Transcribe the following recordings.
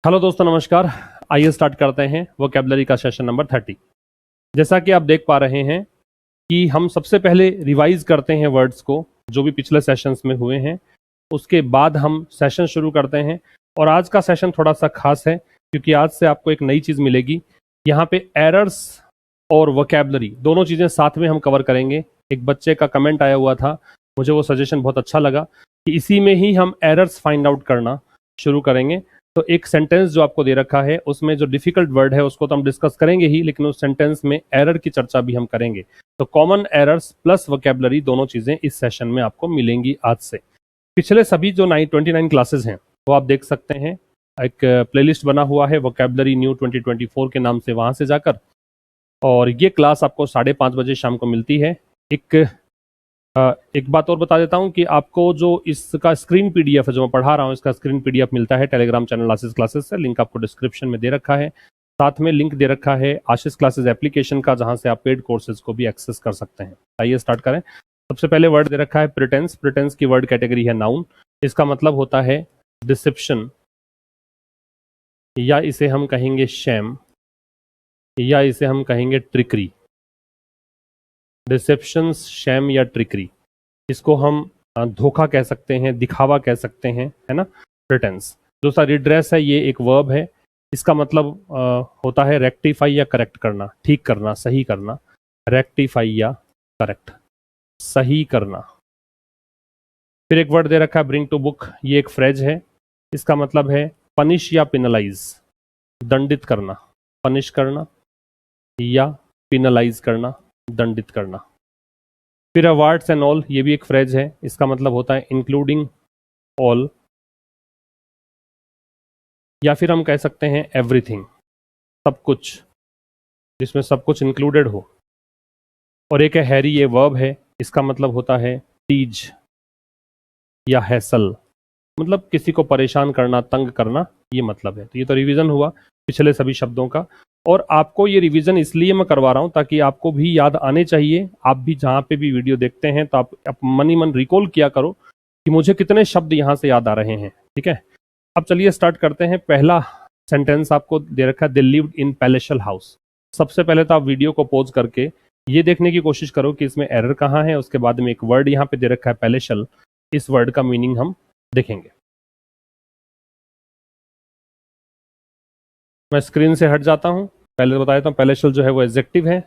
Hello दोस्तों, नमस्कार। आइए स्टार्ट करते हैं वोकैबुलरी का सेशन नंबर 30। जैसा कि आप देख पा रहे हैं कि हम सबसे पहले रिवाइज करते हैं वर्ड्स को जो भी पिछले सेशंस में हुए हैं, उसके बाद हम सेशन शुरू करते हैं। और आज का सेशन थोड़ा सा खास है क्योंकि आज से आपको एक नई चीज़ मिलेगी। यहाँ पे एरर्स और वोकैबुलरी दोनों चीज़ें साथ में हम कवर करेंगे। एक बच्चे का कमेंट आया हुआ था, मुझे वो सजेशन बहुत अच्छा लगा कि इसी में ही हम एरर्स फाइंड आउट करना शुरू करेंगे। तो एक सेंटेंस जो आपको दे रखा है उसमें जो डिफिकल्ट वर्ड है उसको तो हम डिस्कस करेंगे ही, लेकिन उस सेंटेंस में एरर की चर्चा भी हम करेंगे। तो कॉमन एरर्स प्लस वोकैबुलरी दोनों चीजें इस सेशन में आपको मिलेंगी आज से। पिछले सभी जो 29 क्लासेस हैं वो आप देख सकते हैं। एक प्लेलिस्ट बना हुआ है वोकैबुलरी न्यू 2024 के नाम से, वहां से जाकर। और ये क्लास आपको 5:30 बजे शाम को मिलती है। एक बात और बता देता हूं कि आपको जो इसका स्क्रीन पीडीएफ है जो मैं पढ़ा रहा हूं, इसका स्क्रीन पीडीएफ मिलता है टेलीग्राम चैनल आशीष क्लासेस से। लिंक आपको डिस्क्रिप्शन में दे रखा है। साथ में लिंक दे रखा है आशीष क्लासेस एप्लीकेशन का, जहां से आप पेड कोर्सेज को भी एक्सेस कर सकते हैं। आइए स्टार्ट करें। सबसे पहले वर्ड दे रखा है प्रिटेंस। प्रिटेंस की वर्ड कैटेगरी है नाउन। इसका मतलब होता है डिसेप्शन, या इसे हम कहेंगे शैम, या इसे हम कहेंगे ट्रिकरी। डिसेप्शन, शैम या ट्रिकरी, इसको हम धोखा कह सकते हैं, दिखावा कह सकते हैं, है ना, प्रिटेंस। दूसरा रिड्रेस है, ये एक वर्ब है। इसका मतलब होता है रेक्टिफाई या करेक्ट करना, ठीक करना, सही करना। रेक्टिफाई या करेक्ट, सही करना। फिर एक वर्ड दे रखा है ब्रिंग टू बुक। ये एक फ्रेज है। इसका मतलब है पनिश या पिनलाइज, दंडित करना। पनिश करना या पिनलाइज करना, दंडित करना। फिर अवार्ड्स एंड ऑल, ये भी एक फ्रेज है। इसका मतलब होता है इंक्लूडिंग ऑल, या फिर हम कह सकते हैं एवरीथिंग, सब कुछ, जिसमें सब कुछ इंक्लूडेड हो। और एक है हैरी, ये वर्ब है। इसका मतलब होता है टीज या हैसल, मतलब किसी को परेशान करना, तंग करना, ये मतलब है। तो ये तो रिवीजन हुआ पिछले सभी शब्दों का। और आपको ये रिवीजन इसलिए मैं करवा रहा हूं ताकि आपको भी याद आने चाहिए। आप भी जहां पे भी वीडियो देखते हैं तो आप मन ही मन रिकॉल किया करो कि मुझे कितने शब्द यहां से याद आ रहे हैं। ठीक है, अब चलिए स्टार्ट करते हैं। पहला सेंटेंस आपको दे रखा है दे लिव्ड इन पैलेशल हाउस। सबसे पहले तो आप वीडियो को पॉज करके ये देखने की कोशिश करो कि इसमें एरर कहाँ है। उसके बाद में एक वर्ड यहाँ पे दे रखा है पैलेशल, इस वर्ड का मीनिंग हम देखेंगे। मैं स्क्रीन से हट जाता हूँ। पहले तो बता देता हूँ पैलेशल जो है वो एडजेक्टिव है,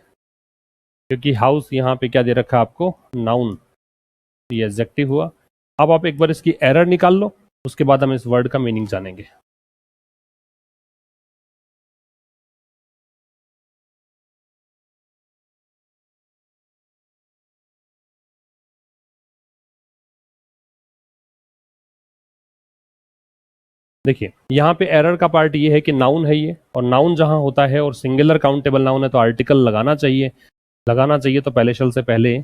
क्योंकि हाउस यहाँ पे क्या दे रखा है आपको, नाउन, ये एडजेक्टिव हुआ। अब आप एक बार इसकी एरर निकाल लो, उसके बाद हम इस वर्ड का मीनिंग जानेंगे। देखिए यहाँ पे एरर का पार्ट ये है कि नाउन है ये, और नाउन जहां होता है और सिंगुलर काउंटेबल नाउन है तो आर्टिकल लगाना चाहिए। लगाना चाहिए तो पैलेशल से पहले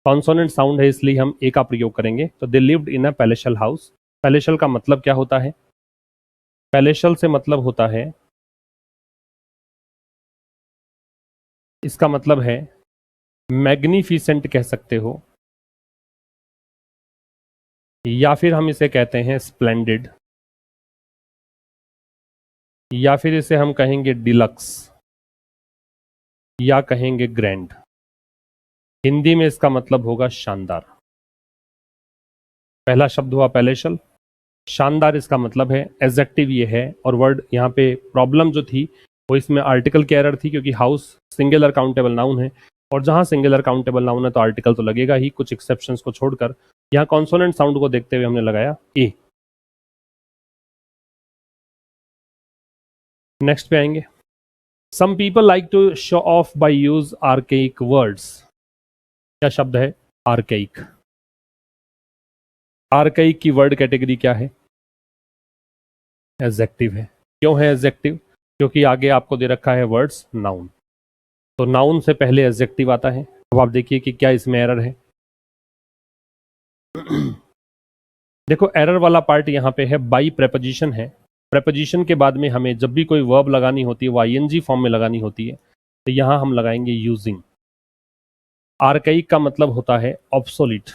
कॉन्सोनेंट साउंड है, इसलिए हम ए का प्रयोग करेंगे। तो they lived in a पैलेशल house. पैलेशल का मतलब क्या होता है? पैलेशल से मतलब होता है, इसका मतलब है मैग्निफिसेंट कह सकते हो, या फिर हम इसे कहते हैं स्प्लेंडेड, या फिर इसे हम कहेंगे डिलक्स, या कहेंगे ग्रैंड। हिंदी में इसका मतलब होगा शानदार। पहला शब्द हुआ पैलेशल। शानदार इसका मतलब है, एडजेक्टिव ये है। और वर्ड यहाँ पे प्रॉब्लम जो थी वो इसमें आर्टिकल की एरर थी, क्योंकि हाउस सिंगुलर काउंटेबल नाउन है, और जहां सिंगुलर काउंटेबल नाउन है तो आर्टिकल तो लगेगा ही, कुछ एक्सेप्शंस को छोड़कर। यहाँ कॉन्सोनेंट साउंड को देखते हुए हमने लगाया ए। नेक्स्ट पे आएंगे। Some people like to show off by use archaic words. क्या शब्द है? आर्केइक। आर्केइक की वर्ड कैटेगरी क्या है? एडजेक्टिव है। क्यों है एडजेक्टिव? क्योंकि आगे आपको दे रखा है वर्ड्स नाउन, तो नाउन से पहले एडजेक्टिव आता है। अब आप देखिए कि क्या इसमें एरर है। देखो एरर वाला पार्ट यहाँ पे है, बाई प्रेपोजिशन है। प्रेपोजिशन के बाद में हमें जब भी कोई वर्ब लगानी होती है वो आईएनजी फॉर्म में लगानी होती है, तो यहाँ हम लगाएंगे यूजिंग। आर्काइक का मतलब होता है ऑब्सोलीट।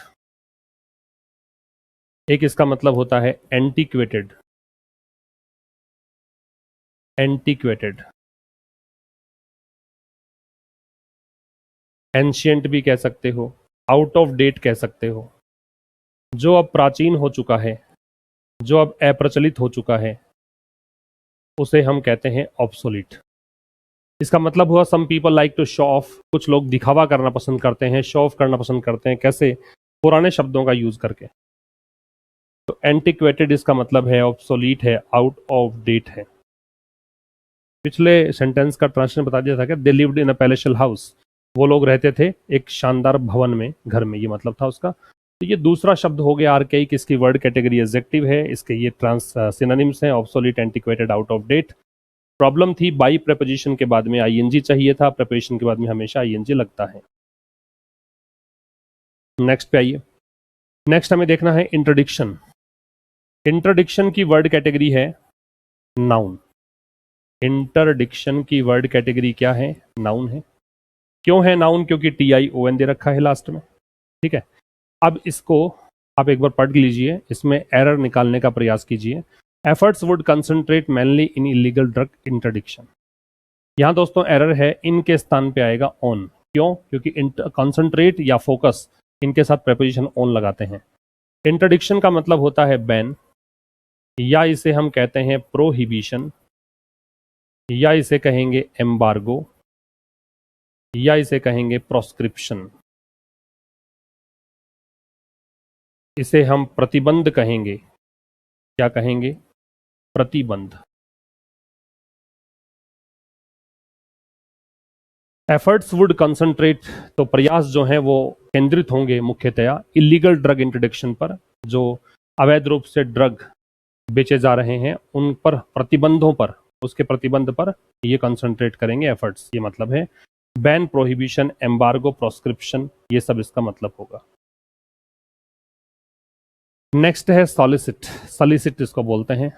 एक इसका मतलब होता है एंटीक्वेटेड। एंटीक्वेटेड, एंशियंट भी कह सकते हो, आउट ऑफ डेट कह सकते हो। जो अब प्राचीन हो चुका है, जो अब अप्रचलित हो चुका है, उसे हम कहते हैं ऑब्सोलीट। इसका मतलब हुआ some people like to show off, कुछ लोग दिखावा करना पसंद करते हैं, शो ऑफ करना पसंद करते हैं, कैसे? पुराने शब्दों का यूज करके। तो एंटिक्वेटेड इसका मतलब है ऑब्सोलीट है, आउट ऑफ डेट है। पिछले सेंटेंस का ट्रांसलेशन बता दिया था कि they lived in a palatial house, वो लोग रहते थे एक शानदार भवन में, घर में, ये मतलब था उसका। तो ये दूसरा शब्द हो गया आर्केइक, इसकी वर्ड कैटेगरी एडजेक्टिव है, इसके ये ट्रांस सिनोनिम्स हैं, obsolete, antiquated, out of date. Problem थी बाई प्रेपोजिशन के बाद में आईएनजी चाहिए था, प्रेपोजिशन के बाद में हमेशा आईएनजी लगता है। नेक्स्ट पे आइए। नेक्स्ट हमें देखना है इंट्रोडक्शन। इंट्रोडक्शन की वर्ड कैटेगरी है नाउन। इंटरडिक्शन की वर्ड कैटेगरी क्या है? नाउन है। क्यों है नाउन? क्योंकि TION दे रखा है लास्ट में। ठीक है, अब इसको आप एक बार पढ़ लीजिए, इसमें एरर निकालने का प्रयास कीजिए। Efforts would concentrate mainly in illegal drug interdiction. यहां दोस्तों एरर है, इन के स्थान पे आएगा ऑन। क्यों? क्योंकि कंसंट्रेट या फोकस, इनके साथ प्रेपोजिशन ऑन लगाते हैं। इंटरडिक्शन का मतलब होता है बैन, या इसे हम कहते हैं प्रोहिबिशन, या इसे कहेंगे एम्बार्गो, या इसे कहेंगे प्रोस्क्रिप्शन। इसे हम प्रतिबंध कहेंगे। क्या कहेंगे? प्रतिबंध। एफर्ट्स वुड कंसंट्रेट, तो प्रयास जो हैं वो केंद्रित होंगे मुख्यतया इलीगल ड्रग इंट्रोडक्शन पर, जो अवैध रूप से ड्रग बेचे जा रहे हैं उन पर, प्रतिबंधों पर, उसके प्रतिबंध पर ये कंसंट्रेट करेंगे एफर्ट्स, ये मतलब है। बैन, प्रोहिबिशन, एम्बार्गो, प्रोस्क्रिप्शन, ये सब इसका मतलब होगा। नेक्स्ट है सॉलिसिट। सॉलिसिट इसको बोलते हैं।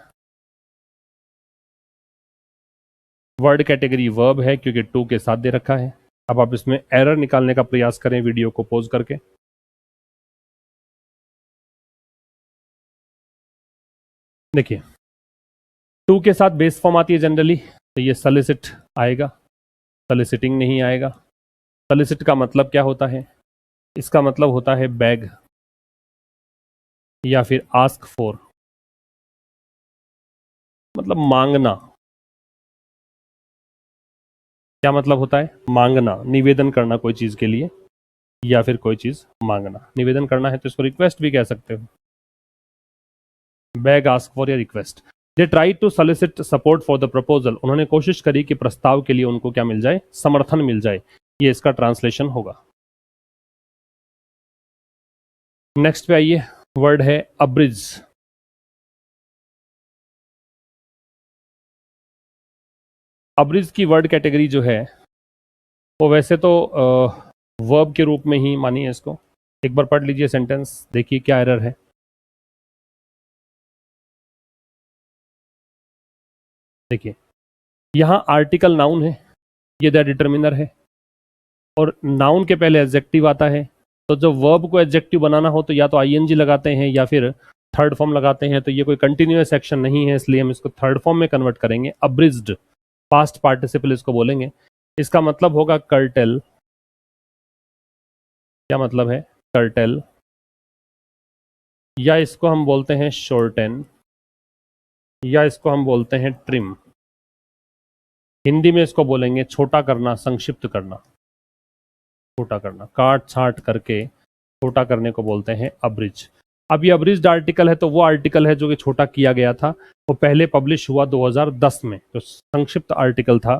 वर्ड कैटेगरी वर्ब है, क्योंकि टू के साथ दे रखा है। अब आप इसमें एरर निकालने का प्रयास करें वीडियो को पॉज करके। देखिए, टू के साथ बेस फॉर्म आती है जनरली, तो ये सॉलिसिट आएगा, सॉलिसिटिंग नहीं आएगा। सॉलिसिट का मतलब क्या होता है? इसका मतलब होता है बैग, या फिर आस्क फॉर, मतलब मांगना। क्या मतलब होता है? मांगना, निवेदन करना कोई चीज के लिए, या फिर कोई चीज मांगना। निवेदन करना है तो इसको रिक्वेस्ट भी कह सकते हो। बैग, आस्क फॉर या request. They try to solicit support for the proposal, उन्होंने कोशिश करी कि प्रस्ताव के लिए उनको क्या मिल जाए? समर्थन मिल जाए। ये इसका ट्रांसलेशन होगा। नेक्स्ट पे आइए, वर्ड है अब्रिज। अब्रिज की वर्ड कैटेगरी जो है वो वैसे तो वर्ब के रूप में ही मानिए इसको। एक बार पढ़ लीजिए सेंटेंस, देखिए क्या एरर है। देखिए, यहां आर्टिकल नाउन है, ये द डिटर्मिनर है, और नाउन के पहले एडजेक्टिव आता है। तो जब वर्ब को एडजेक्टिव बनाना हो तो या तो आईएनजी लगाते हैं या फिर थर्ड फॉर्म लगाते हैं। तो ये कोई कंटिन्यूअस एक्शन नहीं है, इसलिए हम इसको थर्ड फॉर्म में कन्वर्ट करेंगे। अब्रिज्ड, पास्ट पार्टिसिपल इसको बोलेंगे। इसका मतलब होगा कर्टेल। क्या मतलब है? कर्टेल, या इसको हम बोलते हैं शॉर्टेन, या इसको हम बोलते हैं ट्रिम। हिंदी में इसको बोलेंगे छोटा करना, संक्षिप्त करना। छोटा करना, काट छाट करके छोटा करने को बोलते हैं अब्रिज। अब ये अब्रिज्ड आर्टिकल है, तो वो आर्टिकल है जो कि छोटा किया गया था। वो पहले पब्लिश हुआ 2010 में, जो संक्षिप्त आर्टिकल था,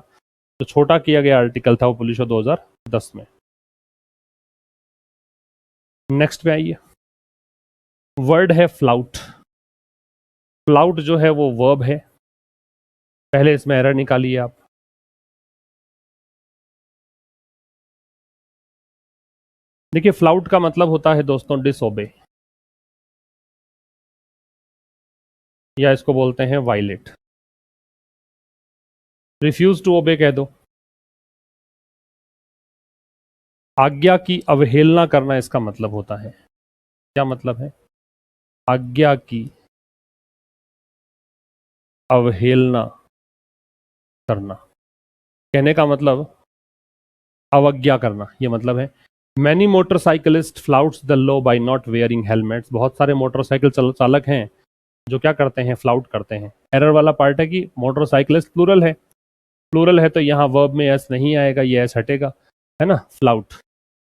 जो छोटा किया गया आर्टिकल था, वो पब्लिश हुआ 2010 में। नेक्स्ट पे आइए, वर्ड है फ्लाउट। फ्लाउट जो है वो वर्ब है। पहले इसमें एरर निकालिए आप। देखिए, फ्लाउट का मतलब होता है दोस्तों डिसओबे, या इसको बोलते हैं वायलेट। रिफ्यूज टू ओबे कह दो। आज्ञा की अवहेलना करना इसका मतलब होता है। क्या मतलब है? आज्ञा की अवहेलना। करना। कहने का मतलब अवज्ञा करना, ये मतलब है। Many motorcyclist flouts the law by not wearing helmets. बहुत सारे मोटरसाइकिल चालक हैं जो क्या करते हैं, फ्लाउट करते हैं। एरर वाला पार्ट है कि मोटरसाइकिलिस्ट प्लूरल है, प्लूरल है तो यहाँ वर्ब में एस नहीं आएगा, ये एस हटेगा, है ना, फ्लाउट।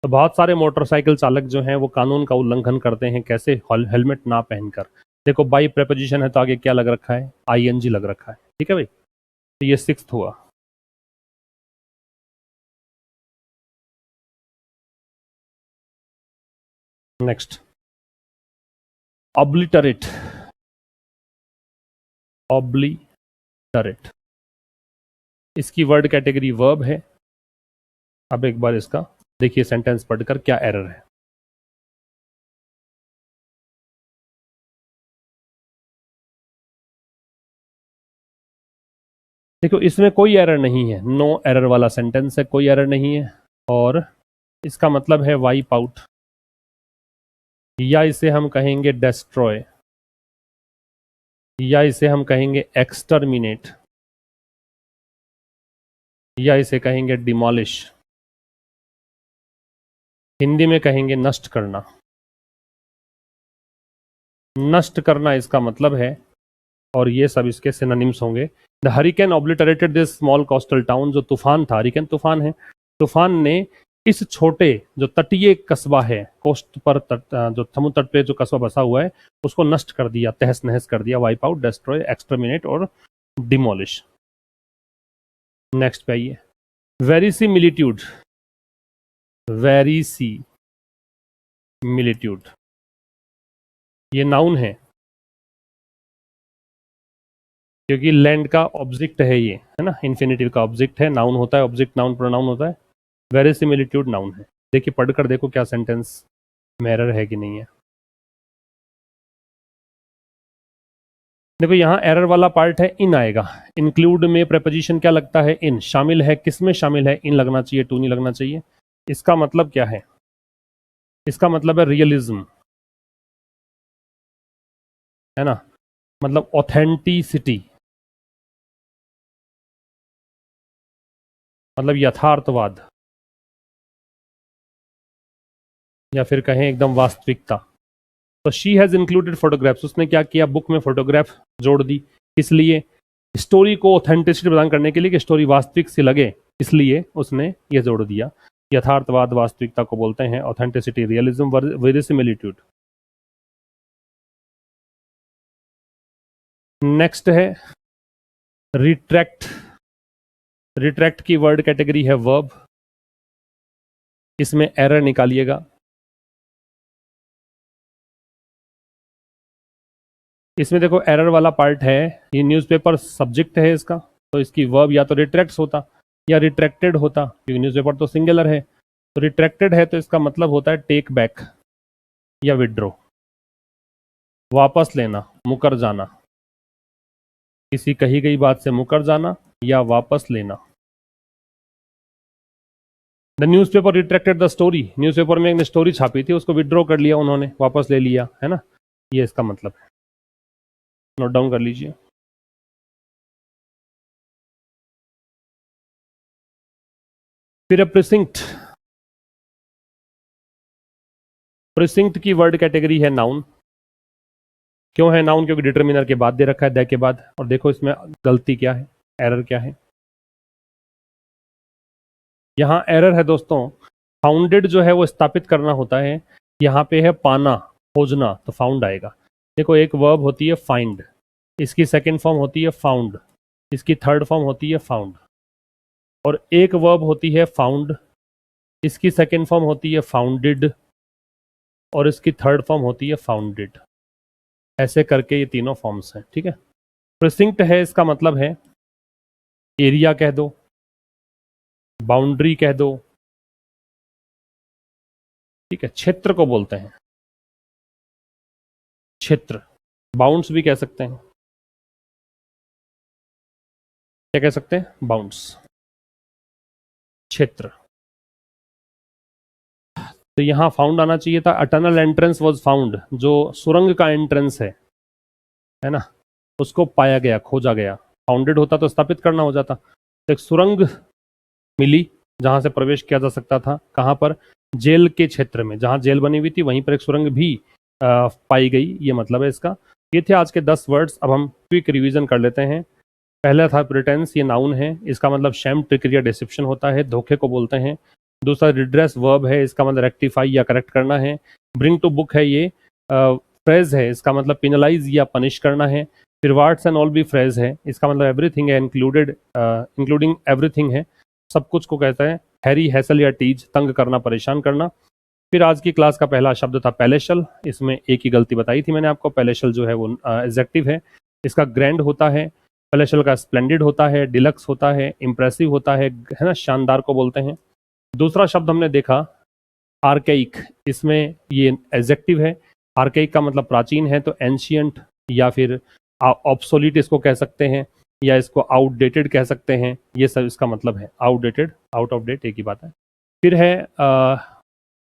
तो बहुत सारे मोटरसाइकिल चालक जो हैं वो कानून का उल्लंघन करते हैं, कैसे, हेलमेट ना पहनकर। देखो बाई प्रेपोजिशन है तो आगे क्या लग रखा है, आईएनजी लग रखा है, ठीक है भाई। तो ये 6th हुआ। Next, obliterate. ऑब्लिटरेट, इसकी वर्ड कैटेगरी वर्ब है। अब एक बार इसका देखिए सेंटेंस पढ़कर क्या एरर है। देखो इसमें कोई एरर नहीं है, नो एरर वाला सेंटेंस है, कोई एरर नहीं है। और इसका मतलब है वाइप आउट, या इसे हम कहेंगे डेस्ट्रॉय, या इसे हम कहेंगे एक्सटर्मिनेट, या इसे कहेंगे डिमोलिश। हिंदी में कहेंगे नष्ट करना। नष्ट करना इसका मतलब है, और ये सब इसके सिनोनिम्स होंगे। The hurricane obliterated this small coastal town. जो तूफान था, हरिकेन तूफान है, तूफान ने इस छोटे जो तटीय कस्बा है, कोस्ट पर जो समुद्र तट पे जो कस्बा बसा हुआ है, उसको नष्ट कर दिया, तहस नहस कर दिया। वाइप आउट, डेस्ट्रॉय, एक्सटर्मिनेट और डिमोलिश। नेक्स्ट पे आइए, वेरिसिमिलिट्यूड। वेरिसिमिलिट्यूड ये नाउन है, क्योंकि लैंड का ऑब्जेक्ट है ये, है ना, इन्फिनिटिव का ऑब्जेक्ट है, नाउन होता है, ऑब्जेक्ट नाउन प्रोनाउन होता है। वेरिसिमिलिट्यूड नाउन है। देखिए पढ़कर देखो क्या सेंटेंस में एरर है कि नहीं है। देखो यहाँ एरर वाला पार्ट है, इन आएगा। इंक्लूड में प्रेपोजिशन क्या लगता है, इन। शामिल है, किसमें शामिल है, इन लगना चाहिए, टू नहीं लगना चाहिए। इसका मतलब क्या है, इसका मतलब है रियलिज्म, है ना, मतलब ऑथेंटिसिटी, मतलब यथार्थवाद, या फिर कहें एकदम वास्तविकता। तो शी हैज़ इंक्लूडेड फोटोग्राफ्स, उसने क्या किया, बुक में फोटोग्राफ जोड़ दी। इसलिए स्टोरी को ऑथेंटिसिटी प्रदान करने के लिए कि स्टोरी वास्तविक सी लगे, इसलिए उसने ये जोड़ दिया। यथार्थवाद, वास्तविकता को बोलते हैं ऑथेंटिसिटी, रियलिज्म, वेरिसिमिलिट्यूड। नेक्स्ट है रिट्रैक्ट। रिट्रैक्ट की वर्ड कैटेगरी है वर्ब। इसमें एरर निकालिएगा। इसमें देखो एरर वाला पार्ट है, ये न्यूज़पेपर सब्जेक्ट है इसका, तो इसकी वर्ब या तो रिट्रैक्ट्स होता या रिट्रैक्टेड होता, क्योंकि न्यूज़पेपर तो सिंगुलर है। तो रिट्रैक्टेड है तो इसका मतलब होता है टेक बैक या विड्रॉ, वापस लेना, मुकर जाना, किसी कही गई बात से मुकर जाना या वापस लेना। The newspaper retracted the story, newspaper में एक स्टोरी छापी थी, उसको विड्रॉ कर लिया उन्होंने, वापस ले लिया, है ना, ये इसका मतलब है। नोट डाउन कर लीजिए। फिर प्रिसिंक्ट। प्रिसिंक्ट की वर्ड कैटेगरी है नाउन। क्यों है नाउन, क्योंकि डिटर्मिनर के बाद दे रखा है, द के बाद। और देखो इसमें गलती क्या है, एरर क्या है। यहाँ एरर है दोस्तों, फाउंडेड जो है वो स्थापित करना होता है, यहाँ पे है पाना, खोजना, तो फाउंड आएगा। देखो एक वर्ब होती है फाइंड, इसकी सेकंड फॉर्म होती है फाउंड, इसकी थर्ड फॉर्म होती है फाउंड। और एक वर्ब होती है फाउंड, इसकी सेकंड फॉर्म होती है फाउंडेड, और इसकी थर्ड फॉर्म होती है फाउंडेड। ऐसे करके ये तीनों फॉर्म्स हैं, ठीक है। प्रिसिंक्ट है, इसका मतलब है एरिया कह दो, बाउंड्री कह दो, ठीक है, क्षेत्र को बोलते हैं, क्षेत्र। बाउंड्स भी कह सकते हैं, क्या कह सकते हैं, बाउंड्स, क्षेत्र। तो यहाँ फाउंड आना चाहिए था, अटर्नल एंट्रेंस वाज फाउंड, जो सुरंग का एंट्रेंस है ना, उसको पाया गया, खोजा गया। फाउंडेड होता तो स्थापित करना हो जाता, एक सुरंग मिली जहां से प्रवेश किया जा सकता था। कहां पर? जेल के क्षेत्र में, जहां जेल बनी हुई थी वहीं पर एक सुरंग भी पाई गई, ये मतलब है इसका। ये थे आज के 10 वर्ड्स। अब हम क्विक रिवीजन कर लेते हैं। पहला था प्रिटेंस, ये नाउन है, इसका मतलब शैम, ट्रिक या डिसेप्शन होता है, धोखे को बोलते हैं। दूसरा रिड्रेस वर्ब है, इसका मतलब रेक्टिफाई या करेक्ट करना है। ब्रिंग टू बुक है, ये फ्रेज है, इसका मतलब पिनलाइज या पनिश करना है। फिर वार्ड्स एंड ऑल भी फ्रेज है, इसका मतलब एवरीथिंग है, इंक्लूडिंग एवरीथिंग है, सब कुछ को कहता है। हैरी, हैसल या टीज, तंग करना, परेशान करना। फिर आज की क्लास का पहला शब्द था पैलेशल। इसमें एक ही गलती बताई थी मैंने आपको, पैलेशल जो है वो एडजेक्टिव है, इसका ग्रैंड होता है। पैलेशल का स्प्लेंडिड होता है, डिलक्स होता है, इंप्रेसिव होता है ना, शानदार को बोलते हैं। दूसरा शब्द हमने देखा आर्केइक, इसमें ये एडजेक्टिव है। आर्केइक का मतलब प्राचीन है, तो एंशियंट या फिर ऑब्सोलीट इसको कह सकते हैं, या इसको आउटडेटेड कह सकते हैं, ये सब इसका मतलब है। आउटडेटेड, आउट ऑफ डेट एक ही बात है। फिर है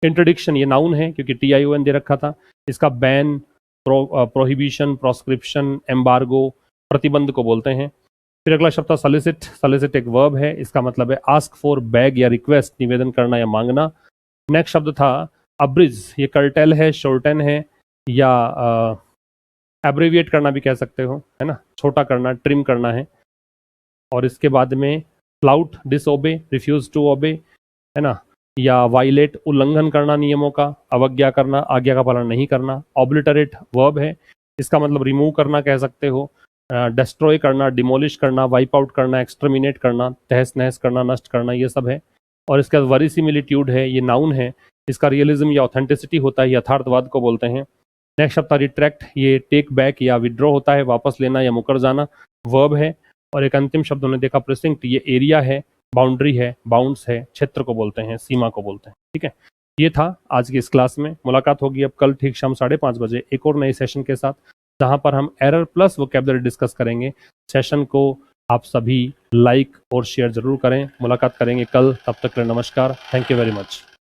इंट्रोडिक्शन, ये नाउन है क्योंकि TION दे रखा था। इसका बैन, प्रोहिबिशन, प्रोस्क्रिप्शन, एम्बार्गो, प्रतिबंध को बोलते हैं। फिर अगला शब्द था सलिसिट। सलिसिट एक वर्ब है, इसका मतलब है आस्क फॉर, बैग या रिक्वेस्ट, निवेदन करना या मांगना। नेक्स्ट शब्द था अब्रिज, ये कर्टेल है, शॉर्टन है, या एब्रीविएट करना भी कह सकते हो, है ना, छोटा करना, ट्रिम करना है। और इसके बाद में flout, disobey, refuse to obey, है ना, या वायलेट, उल्लंघन करना नियमों का, अवज्ञा करना, आज्ञा का पालन नहीं करना। ऑब्लिटरेट वर्ब है, इसका मतलब रिमूव करना कह सकते हो, डिस्ट्रॉय करना, डिमोलिश करना, वाइप आउट करना, एक्सटर्मिनेट करना, तहस नहस करना, नष्ट करना, ये सब है। और इसके बाद वरिसिमिलिट्यूड है, ये नाउन है, इसका रियलिज्म या ऑथेंटिसिटी होता है, यथार्थवाद को बोलते हैं। नेक्स्ट शब्द था रिट्रैक्ट, ये टेक बैक या विड्रॉ होता है, वापस लेना या मुकर जाना, वर्ब है। और एक अंतिम शब्द हमने देखा प्रिसिंक्ट, ये एरिया है, बाउंड्री है, बाउंड्स है, क्षेत्र को बोलते हैं, सीमा को बोलते हैं। ठीक है, ये था आज की इस क्लास में। मुलाकात होगी अब कल ठीक शाम 5:30 बजे एक और नए सेशन के साथ, जहां पर हम एरर प्लस वोकैबुलरी डिस्कस करेंगे। सेशन को आप सभी लाइक और शेयर जरूर करें। मुलाकात करेंगे कल, तब तक के लिए नमस्कार, थैंक यू वेरी मच।